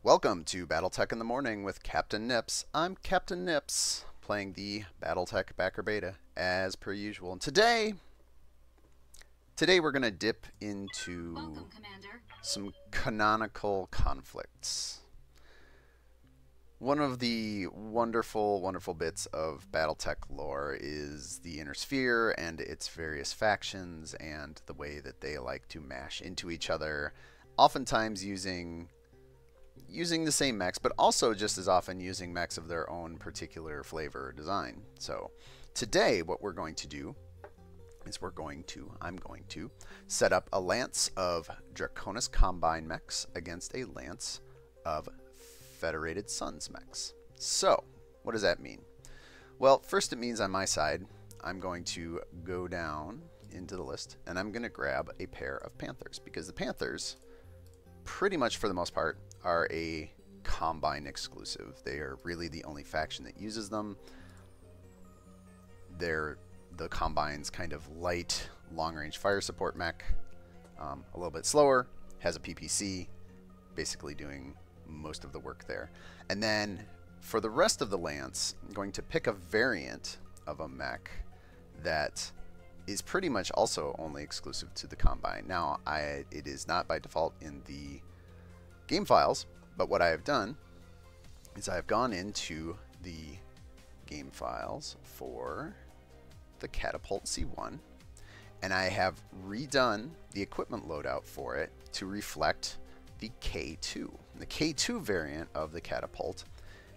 Welcome to BattleTech in the Morning with Captain Nips. I'm Captain Nips, playing the BattleTech Backer Beta as per usual. And today we're going to dip into Welcome, Commander. some canonical conflicts. One of the wonderful, wonderful bits of BattleTech lore is the Inner Sphere and its various factions and the way that they like to mash into each other, oftentimes using the same mechs, but also just as often using mechs of their own particular flavor or design. So today what we're going to do is I'm going to set up a lance of Draconis Combine mechs against a lance of Federated Suns mechs. So what does that mean? Well, first it means on my side, I'm going to go down into the list and I'm going to grab a pair of Panthers, because the Panthers, pretty much for the most part, are a Combine exclusive. They are really the only faction that uses them. They're the Combine's kind of light, long-range fire support mech. A little bit slower, has a PPC, basically doing most of the work there. And then for the rest of the lance, I'm going to pick a variant of a mech that is pretty much also only exclusive to the Combine. Now, it is not by default in the game files, but what I have done is I have gone into the game files for the Catapult C1 and I have redone the equipment loadout for it to reflect the K2. The K2 variant of the Catapult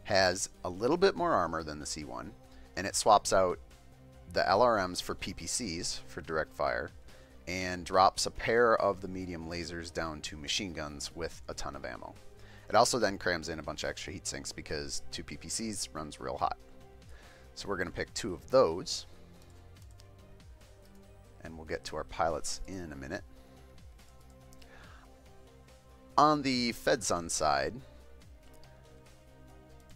has a little bit more armor than the C1, and it swaps out the LRMs for PPCs for direct fire and drops a pair of the medium lasers down to machine guns with a ton of ammo. It also then crams in a bunch of extra heat sinks because 2 PPCs runs real hot. So we're going to pick 2 of those, and we'll get to our pilots in a minute. On the FedSun side,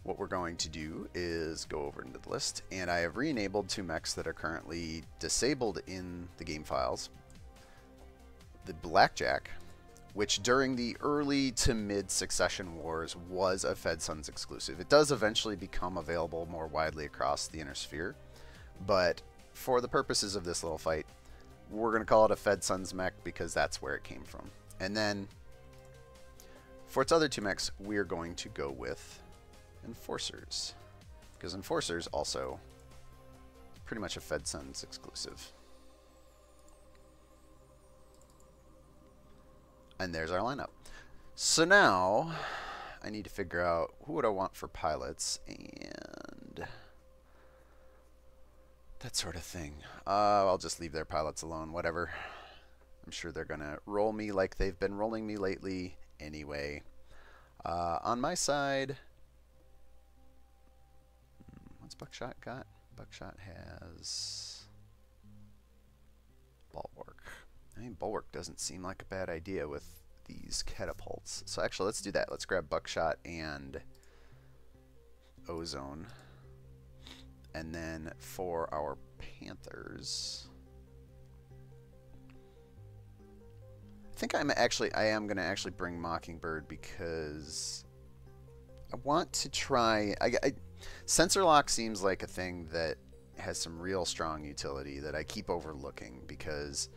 what we're going to do is go over into the list, and I have re-enabled 2 mechs that are currently disabled in the game files. The Blackjack, which during the early to mid Succession Wars was a FedSuns exclusive. It does eventually become available more widely across the Inner Sphere, but for the purposes of this little fight, we're going to call it a FedSuns mech because that's where it came from. And then for its other 2 mechs, we're going to go with Enforcers, because Enforcers also pretty much a FedSuns exclusive. And there's our lineup. So now I need to figure out who would I want for pilots and that sort of thing. I'll just leave their pilots alone, whatever. I'm sure they're gonna roll me like they've been rolling me lately anyway. On my side, what's Buckshot got? Buckshot has Bulwark. I mean, Bulwark doesn't seem like a bad idea with these catapults. So actually, let's do that. Let's grab Buckshot and Ozone. And then for our Panthers, I am going to actually bring Mockingbird because I want to try... Sensor Lock seems like a thing that has some real strong utility that I keep overlooking, because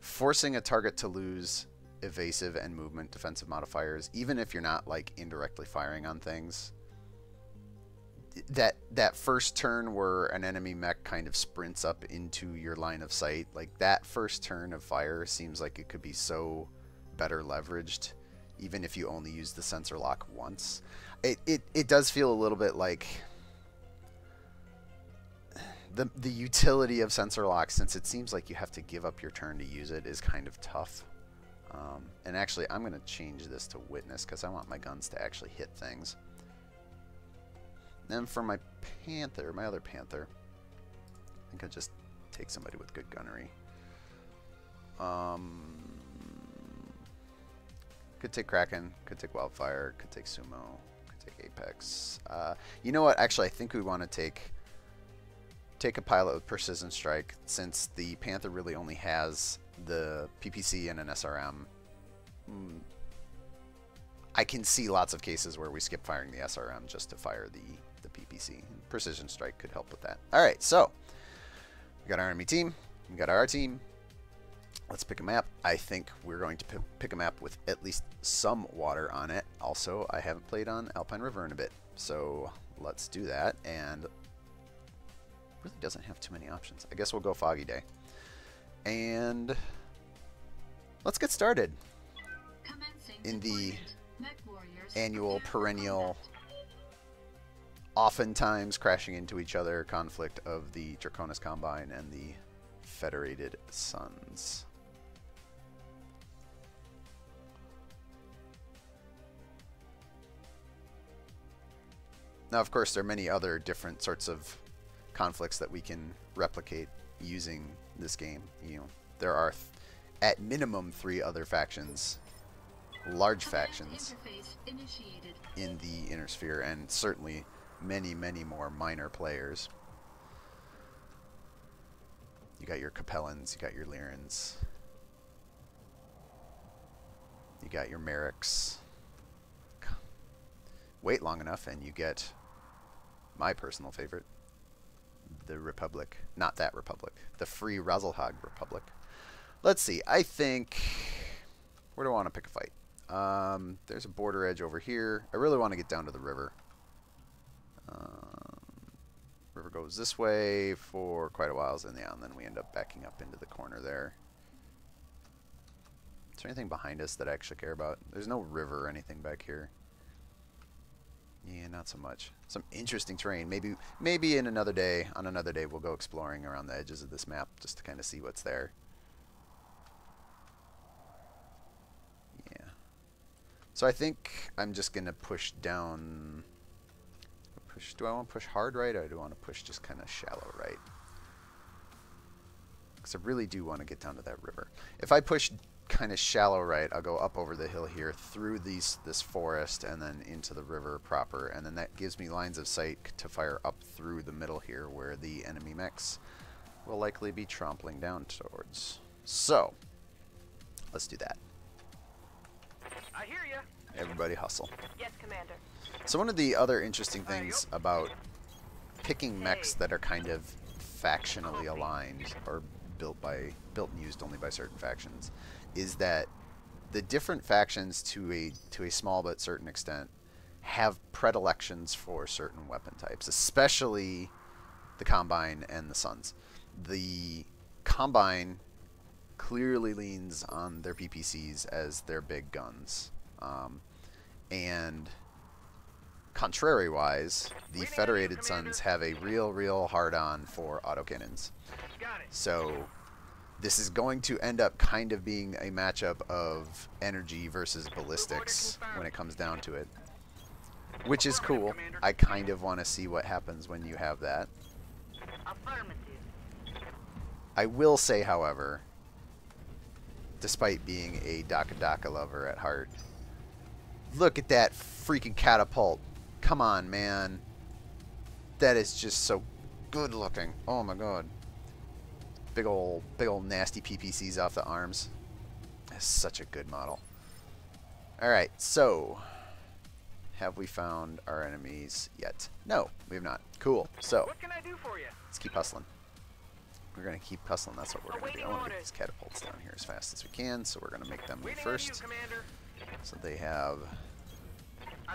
forcing a target to lose evasive and movement defensive modifiers, even if you're not like indirectly firing on things, that first turn where an enemy mech kind of sprints up into your line of sight, like that first turn of fire seems like it could be so better leveraged even if you only use the sensor lock once. It does feel a little bit like the utility of sensor lock, since it seems like you have to give up your turn to use it, is kind of tough. And actually, I'm going to change this to Witness because I want my guns to actually hit things. Then for my Panther, my other Panther, I think I'll just take somebody with good gunnery. Could take Kraken, could take Wildfire, could take Sumo, could take Apex. You know what? Actually, I think we want to take a pilot with Precision Strike, since the Panther really only has the PPC and an SRM. I can see lots of cases where we skip firing the SRM just to fire the PPC. Precision strike could help with that. All right, so we got our enemy team. We got our team. Let's pick a map. I think we're going to pick a map with at least some water on it. Also, I haven't played on Alpine River in a bit, so let's do that. And really doesn't have too many options. I guess we'll go Foggy Day. And let's get started in the annual, perennial, oftentimes crashing into each other conflict of the Draconis Combine and the Federated Suns. Now, of course, there are many other different sorts of conflicts that we can replicate using this game. You know, there are at minimum 3 other factions, large factions, in the Inner Sphere, and certainly many, many more minor players. You got your Capellans, you got your Lyrans, you got your Merricks. Wait long enough and you get my personal favorite, the Republic. Not that Republic, the Free Razelhag Republic. Let's see, I think, where do I want to pick a fight? There's a border edge over here. I really want to get down to the river. River goes this way for quite a while, and then we end up backing up into the corner there. Is there anything behind us that I actually care about? There's no river or anything back here. Yeah, not so much. Some interesting terrain. Maybe in another day, on another day, we'll go exploring around the edges of this map just to kind of see what's there. Yeah. So I think I'm just going to push down. Do I want to push hard right, or do I want to push just kind of shallow right? Because I really do want to get down to that river. If I push kind of shallow right, I'll go up over the hill here, through this forest, and then into the river proper, and then that gives me lines of sight to fire up through the middle here, where the enemy mechs will likely be trampling down towards. So, let's do that. I hear you. Everybody hustle. Yes, Commander. So one of the other interesting things about picking mechs that are kind of factionally aligned, or built and used only by certain factions, is that the different factions, to a small but certain extent, have predilections for certain weapon types, especially the Combine and the Suns. The Combine clearly leans on their PPCs as their big guns, and contrary-wise, the Federated Suns have a real hard-on for autocannons. So this is going to end up kind of being a matchup of energy versus ballistics when it comes down to it, which is cool. I kind of want to see what happens when you have that. I will say, however, despite being a Daka lover at heart, look at that freaking catapult. Come on, man. That is just so good looking. Oh my god. Big ol' nasty PPCs off the arms. That's such a good model. Alright, so have we found our enemies yet? No, we have not. Cool. So What can I do for you? let's keep hustling. We're gonna keep hustling. That's what we're gonna do. I want to get these catapults down here as fast as we can, so we're gonna make them move first. So they have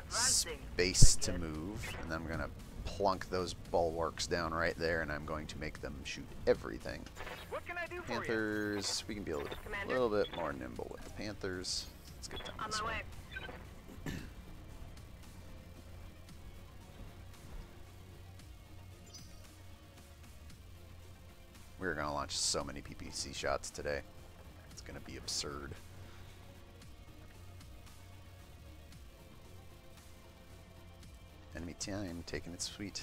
space to move, and then I'm gonna plunk those bulwarks down right there, and I'm going to make them shoot everything. What can I do for Panthers, we can be a little bit more nimble with the Panthers. Let's get down this way. We're gonna launch so many PPC shots today. It's gonna be absurd. Enemy team taking its sweet.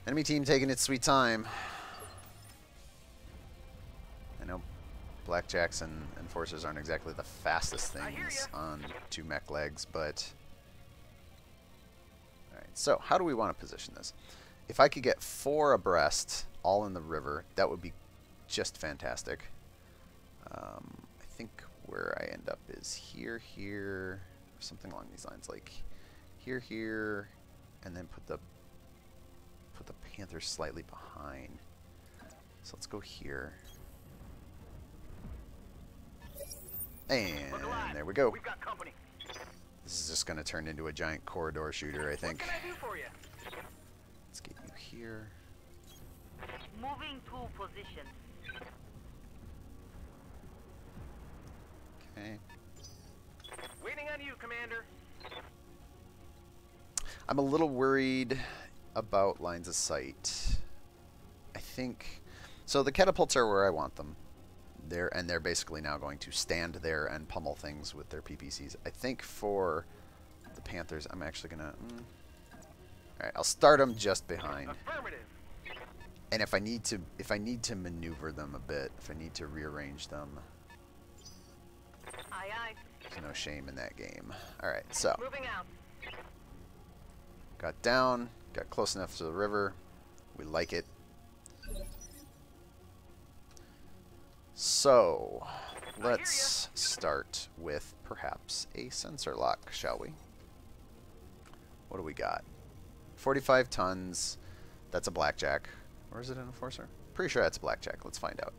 Enemy team taking its sweet time. I know blackjacks and enforcers aren't exactly the fastest things on 2 mech legs, but alright, so how do we want to position this? If I could get 4 abreast, all in the river, that would be just fantastic. I think where I end up is here, something along these lines, like here, here, and then put the Panthers slightly behind. So let's go here. And there we go. We've got company. This is just going to turn into a giant corridor shooter, I think. What can I do for you? Let's get you here. Moving to position. Okay. Waiting on you, Commander. I'm a little worried about lines of sight. I think... So the catapults are where I want them. They're basically now going to stand there and pummel things with their PPCs. I think for the Panthers, I'm actually going to... Alright, I'll start them just behind. Affirmative. And if I need to maneuver them a bit, if I need to rearrange them, Aye, aye. there's no shame in that game. Alright, so Moving out. got down, got close enough to the river. We like it. So let's start with perhaps a sensor lock, shall we? What do we got? 45 tons. That's a blackjack. Or is it an enforcer? Pretty sure that's a blackjack. Let's find out.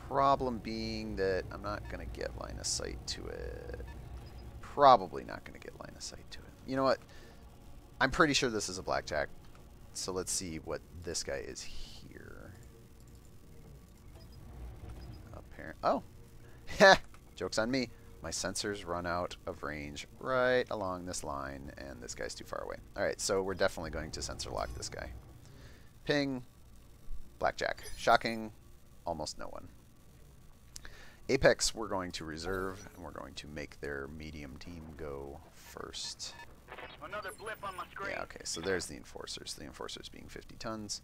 Problem being that I'm not going to get line of sight to it. Probably not going to get line of sight to it. You know what? I'm pretty sure this is a blackjack. So let's see what this guy is here. Apparent. Oh. Heh. Joke's on me. My sensors run out of range right along this line, and this guy's too far away. Alright, so we're definitely going to sensor lock this guy. Ping. Blackjack. Shocking. Almost no one. Apex we're going to reserve, and we're going to make their medium team go first. Another blip on my screen. Yeah, okay, so there's the enforcers. The enforcers being 50 tons.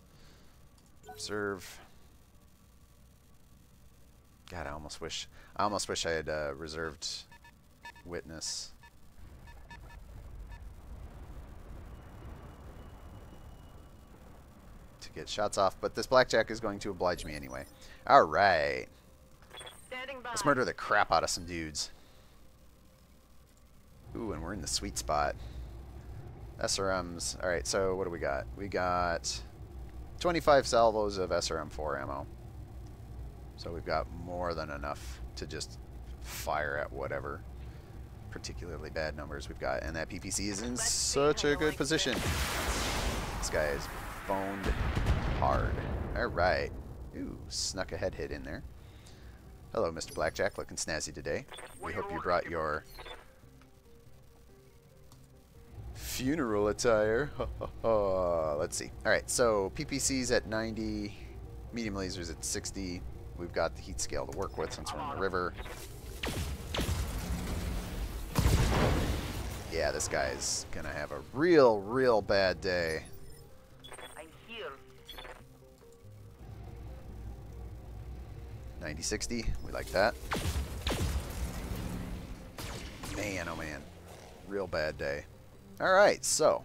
Reserve. God, I almost wish I had reserved witness. To get shots off, but this blackjack is going to oblige me anyway. Alright. Standing by. Let's murder the crap out of some dudes. Ooh, and we're in the sweet spot. SRMs. Alright, so what do we got? We got 25 salvos of SRM4 ammo. So we've got more than enough to just fire at whatever particularly bad numbers we've got. And that PPC is in such a good position. This guy is boned hard. Alright. Ooh, snuck a head hit in there. Hello, Mr. Blackjack. Looking snazzy today. We hope you brought your funeral attire. Let's see. Alright, so PPC's at 90. Medium lasers at 60. We've got the heat scale to work with since we're in the river. Yeah, this guy's gonna have a real bad day. I'm here. 90-60, we like that. Man, oh man. Real bad day. Alright, so.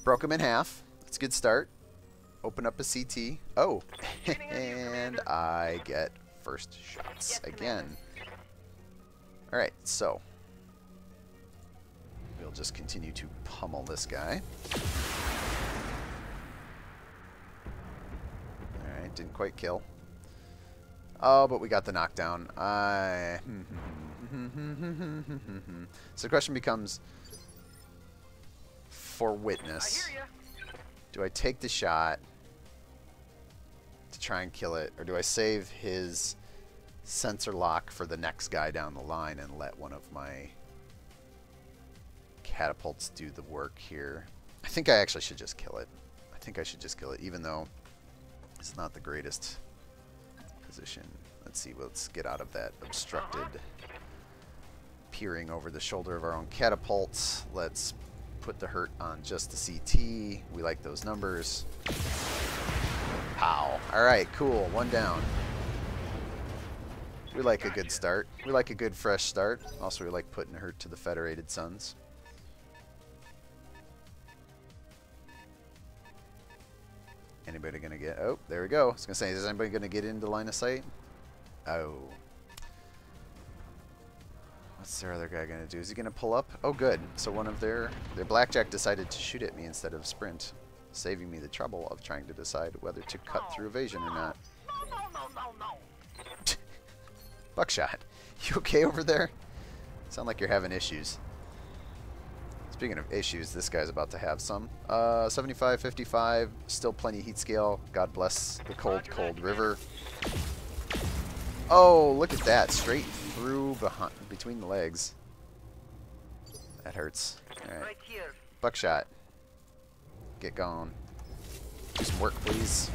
Broke him in half. That's a good start. Open up a CT. Oh, and I get first shots again. Alright, so. We'll just continue to pummel this guy. Alright, didn't quite kill. Oh, but we got the knockdown. So the question becomes, for witness, I hear ya. do I take the shot to try and kill it, or do I save his sensor lock for the next guy down the line and let one of my catapults do the work here? I think I actually should just kill it. I think I should just kill it, even though it's not the greatest position. Let's see, let's get out of that obstructed peering over the shoulder of our own catapults. Let's put the hurt on just the CT. We like those numbers. Pow. Alright, cool. One down. We like a good start. We like a good fresh start. Also, we like putting hurt to the Federated Sons. Anybody gonna get... Oh, there we go. I was gonna say, is anybody gonna get into line of sight? Oh. What's their other guy gonna do? Is he gonna pull up? Oh, good. So one of their blackjack decided to shoot at me instead of sprint, saving me the trouble of trying to decide whether to cut through evasion or not. No. Buckshot, you okay over there? Sound like you're having issues. Speaking of issues, this guy's about to have some. 75, 55, still plenty heat scale. God bless the cold, cold river. Oh, look at that. Straight through between the legs. That hurts. Alright. Right here. Buckshot. Get going. Do some work, please.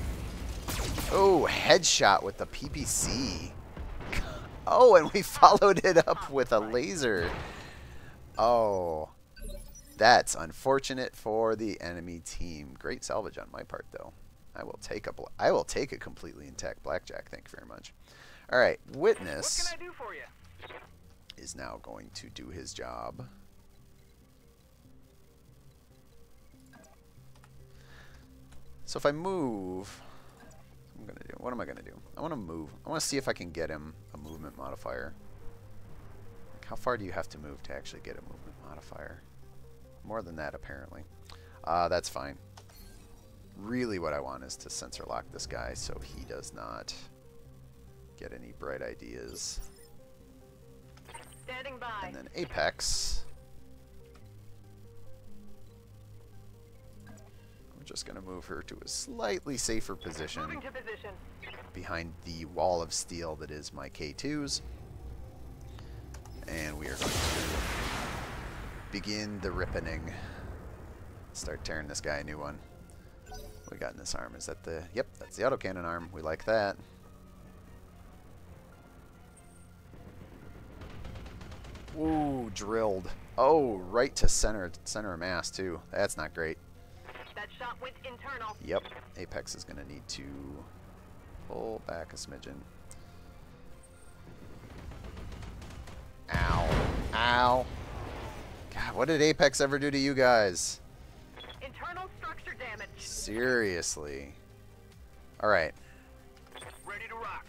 Oh, headshot with the PPC. Oh, and we followed it up with a laser. Oh. That's unfortunate for the enemy team. Great salvage on my part, though. I will take a completely intact blackjack. Thank you very much. All right, Witness What can I do for you? is now going to do his job. So if I move, what am I gonna do? I want to move. I want to see if I can get him a movement modifier. Like, how far do you have to move to actually get a movement modifier? More than that, apparently. That's fine. Really what I want is to sensor lock this guy so he does not get any bright ideas. Standing by. And then Apex. I'm just going to move her to a slightly safer position Moving to position. behind the wall of steel that is my K2s. And we are going to begin the ripping. Start tearing this guy a new one. What we got in this arm? Is that the... Yep, that's the autocannon arm. We like that. Ooh, drilled. Oh, right to center of mass, too. That's not great. That shot went internal. Yep, Apex is going to need to pull back a smidgen. Ow. Ow. God, what did Apex ever do to you guys? Internal structure damage. Seriously. Alright. Ready to rock.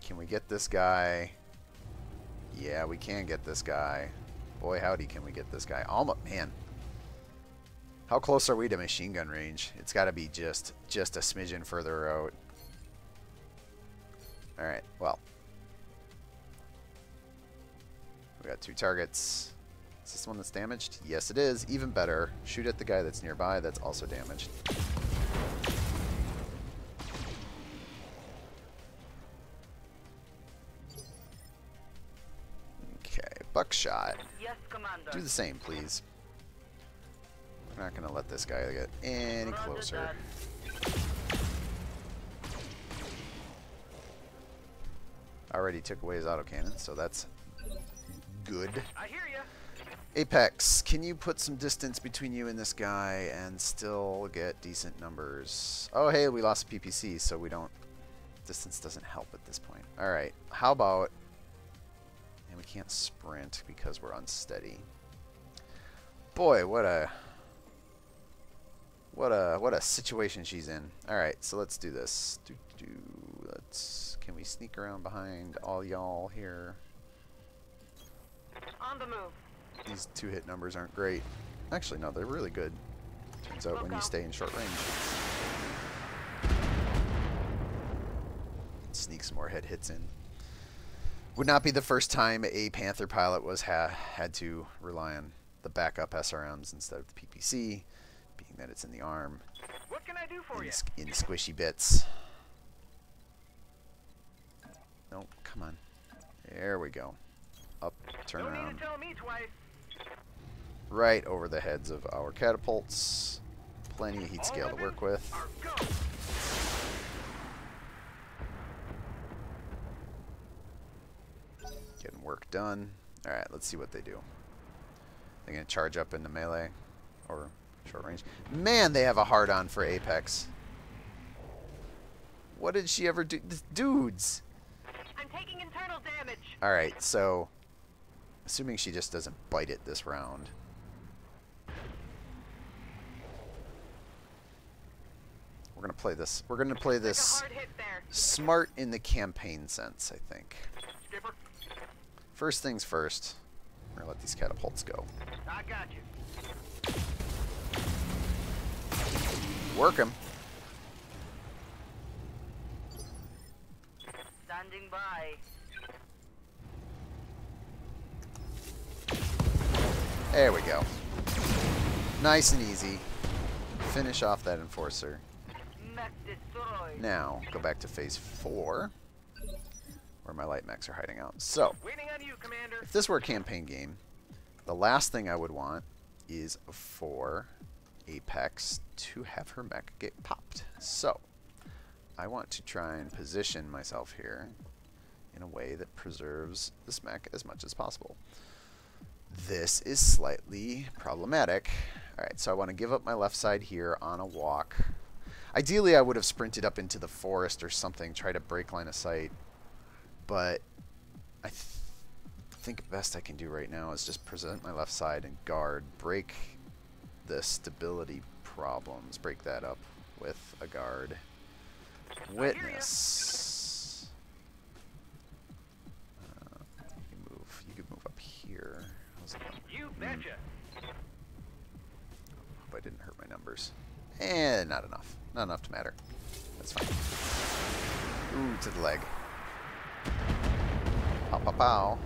Can we get this guy? Yeah, we can get this guy. Boy, howdy, can we get this guy. Almost, man. How close are we to machine gun range? It's got to be just a smidgen further out. Alright, well. We got 2 targets. Is this one that's damaged? Yes, it is. Even better. Shoot at the guy that's nearby that's also damaged. Okay, Buckshot. Yes, Commander. Do the same, please. We're not going to let this guy get any closer. Already took away his autocannon, so that's good. I hear ya. Apex, can you put some distance between you and this guy and still get decent numbers? Oh, hey, we lost PPC, so we don't... Distance doesn't help at this point. Alright, how about... And we can't sprint because we're unsteady. Boy, what a situation she's in. Alright, so let's do this. Can we sneak around behind all y'all here? On the move. These 2-hit numbers aren't great. Actually, no, they're really good. Turns out when you stay in short range. Sneak some more head hits in. Would not be the first time a Panther pilot was had to rely on the backup SRMs instead of the PPC, being that it's in the arm. What can I do for you? In squishy bits. Nope, come on. There we go. Up, turn No need around. to tell me twice. Right over the heads of our catapults. Plenty of heat scale to work with. Go. Getting work done. Alright, let's see what they do. They're going to charge up into melee or short range. Man, they have a hard-on for Apex. What did she ever do? Dudes! I'm taking internal damage. Alright, so assuming she just doesn't bite it this round. We're going to play this. We're going to play Take a this hard hit there. smart in the campaign sense, I think. Skipper. First things first, we're gonna let these catapults go. I got you. Work them. Standing by. There we go. Nice and easy. Finish off that enforcer. Mech destroyed. Now, go back to phase 4, where my light mechs are hiding out. So, Waiting on you, Commander. if this were a campaign game, the last thing I would want is for Apex to have her mech get popped. So, I want to try and position myself here in a way that preserves this mech as much as possible. This is slightly problematic. Alright, so I want to give up my left side here on a walk. Ideally, I would have sprinted up into the forest or something, try to break line of sight. But I think the best I can do right now is just present my left side and guard, break the stability problems, break that up with a guard. Witness. You could move up here. You betcha. Hope I didn't hurt my numbers. And not enough. Not enough to matter. That's fine. Ooh, to the leg. Pow, pow, pow.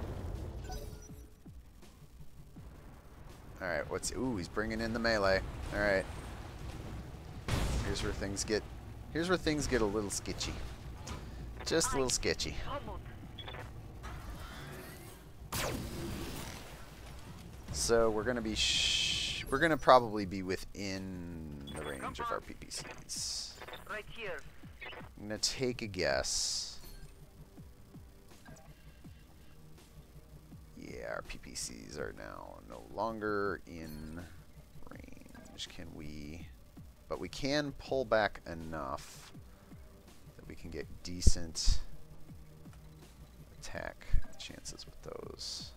Alright, what's... Ooh, he's bringing in the melee. Alright. Here's where things get... Here's where things get a little sketchy. Just a little sketchy. So we're gonna be we're gonna probably be within the range of our PPCs. Right here. I'm gonna take a guess. Yeah, our PPCs are now no longer in range. Can we? But we can pull back enough that we can get decent attack chances with those.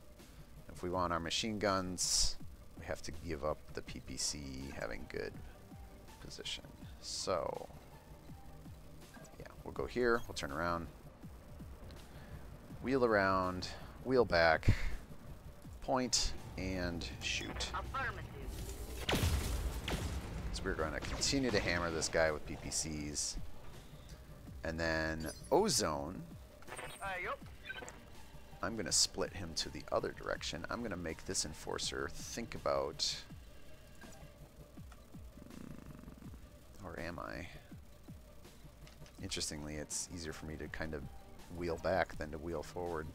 If we want our machine guns, we have to give up the PPC having good position. So, yeah, we'll go here, we'll turn around, wheel around, wheel back, point, and shoot. Affirmative. So we're going to continue to hammer this guy with PPCs. And then Ozone, Yup. I'm going to split him to the other direction. I'm going to make this enforcer think about... or am I? Interestingly, it's easier for me to kind of wheel back than to wheel forward.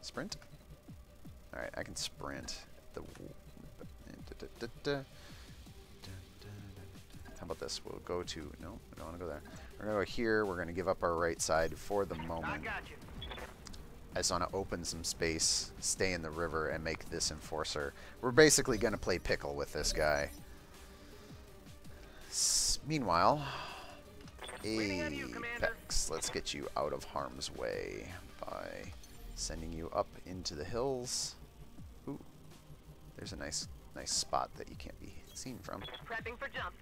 Sprint? Alright, I can sprint. How about this? We'll go to... No, we don't want to go there. We're going to go here. We're going to give up our right side for the I moment. got you. I just want to open some space, stay in the river, and make this enforcer. We're basically going to play pickle with this guy. Meanwhile, Apex, let's get you out of harm's way by sending you up into the hills. Ooh, there's a nice spot that you can't be seen from. Prepping for jump.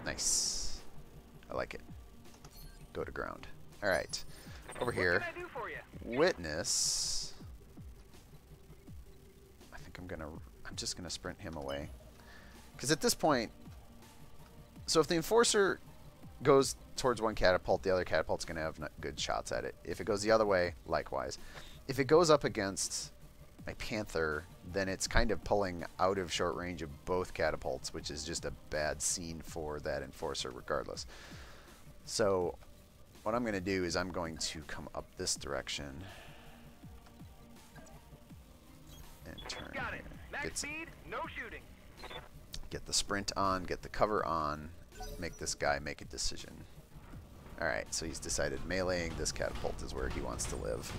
Nice. I like it. Go to ground. Alright. Over here. What can I do for you? Witness. I think I'm just gonna sprint him away. Because at this point, so if the enforcer goes towards one catapult, the other catapult's gonna have good shots at it. If it goes the other way, likewise. If it goes up against my Panther, then it's kind of pulling out of short range of both catapults, which is just a bad scene for that enforcer regardless. So what I'm going to do is I'm going to come up this direction and turn Got it. here. Max speed, no shooting. Get the sprint on, get the cover on, make this guy make a decision. Alright, so he's decided meleeing this catapult is where he wants to live.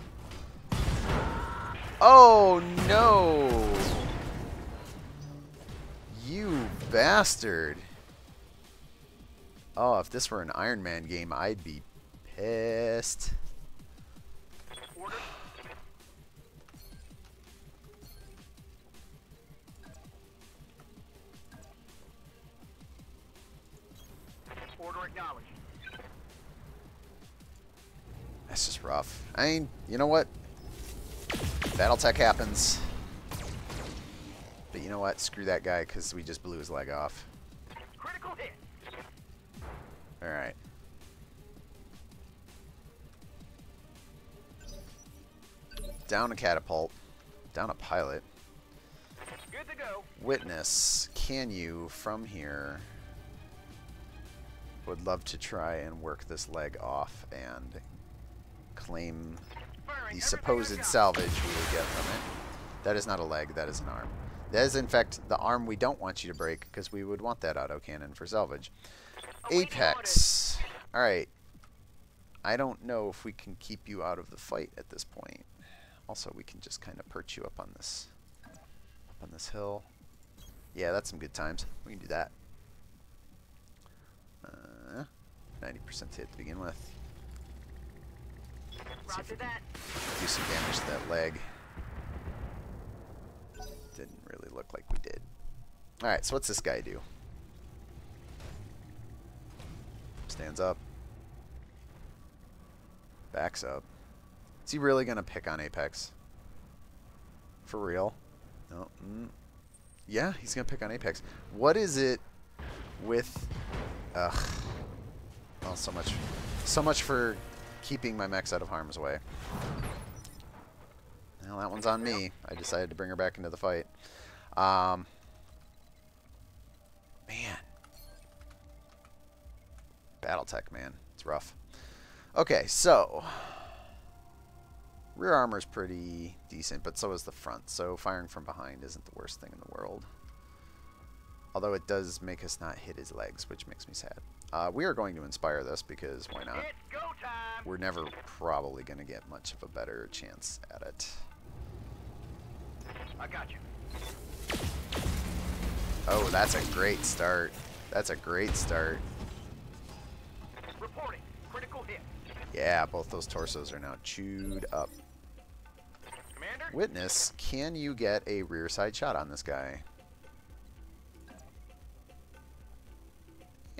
Oh no! You bastard! Oh, if this were an Iron Man game, I'd be pissed. Order. Order acknowledged. That's just rough. I mean, you know what? BattleTech happens. But you know what? Screw that guy because we just blew his leg off. Critical hit. Alright. Down a catapult. Down a pilot. Good to go. Witness, can you, from here... Would love to try and work this leg off and claim Firing the everything I supposed got. salvage we would get from it. That is not a leg, that is an arm. That is, in fact, the arm we don't want you to break because we would want that autocannon for salvage. Awaiting Apex. Alright. I don't know if we can keep you out of the fight at this point. Also, we can just kind of perch you up on this hill. Yeah, that's some good times. We can do that. 90% hit to begin with. See if Roger we can that. do some damage to that leg. Didn't really look like we did. Alright, so what's this guy do? Stands up. Backs up. Is he really going to pick on Apex? For real? No. Yeah, he's going to pick on Apex. What is it with... Ugh. Well, so much for keeping my mechs out of harm's way. Well, that one's on me. I decided to bring her back into the fight. Man. BattleTech, man. It's rough. Okay, so... Rear armor's pretty decent, but so is the front. So firing from behind isn't the worst thing in the world. Although it does make us not hit his legs, which makes me sad. We are going to inspire this because why not? It's go time. We're never probably going to get much of a better chance at it. I got you. Oh, that's a great start. That's a great start. Reporting. Critical hit. Yeah, both those torsos are now chewed up. Commander. Witness, can you get a rear side shot on this guy?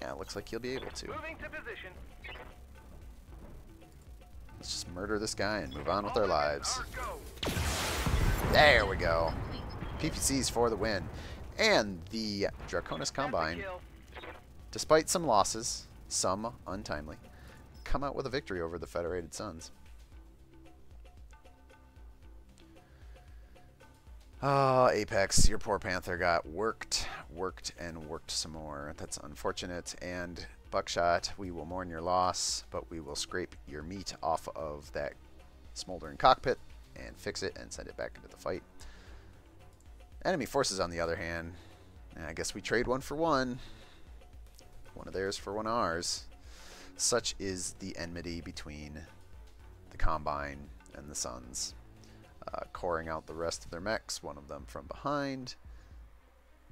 Yeah, it looks like you'll be able to. Moving to position. Let's just murder this guy and move on with our All lives. ours go. There we go. PPCs for the win. And the Draconis That's a Combine, kill. despite some losses, some untimely, come out with a victory over the Federated Sons. Oh, Apex, your poor Panther got worked, and worked some more. That's unfortunate. And Buckshot, we will mourn your loss, but we will scrape your meat off of that smoldering cockpit and fix it and send it back into the fight. Enemy forces, on the other hand, I guess we trade one for one. One of theirs for one of ours. Such is the enmity between the Combine and the Suns. Coring out the rest of their mechs, one of them from behind.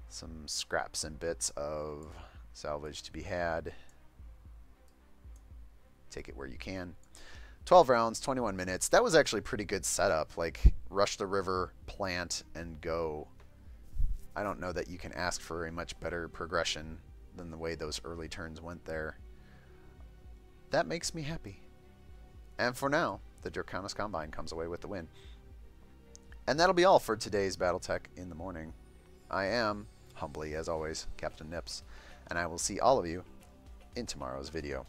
Some scraps and bits of salvage to be had. Take it where you can. 12 rounds, 21 minutes. That was actually a pretty good setup. Like, rush the river, plant, and go. I don't know that you can ask for a much better progression than the way those early turns went there. That makes me happy. And for now, the Draconis Combine comes away with the win. And that'll be all for today's BattleTech in the morning. I am, humbly as always, Captain Nips, and I will see all of you in tomorrow's video.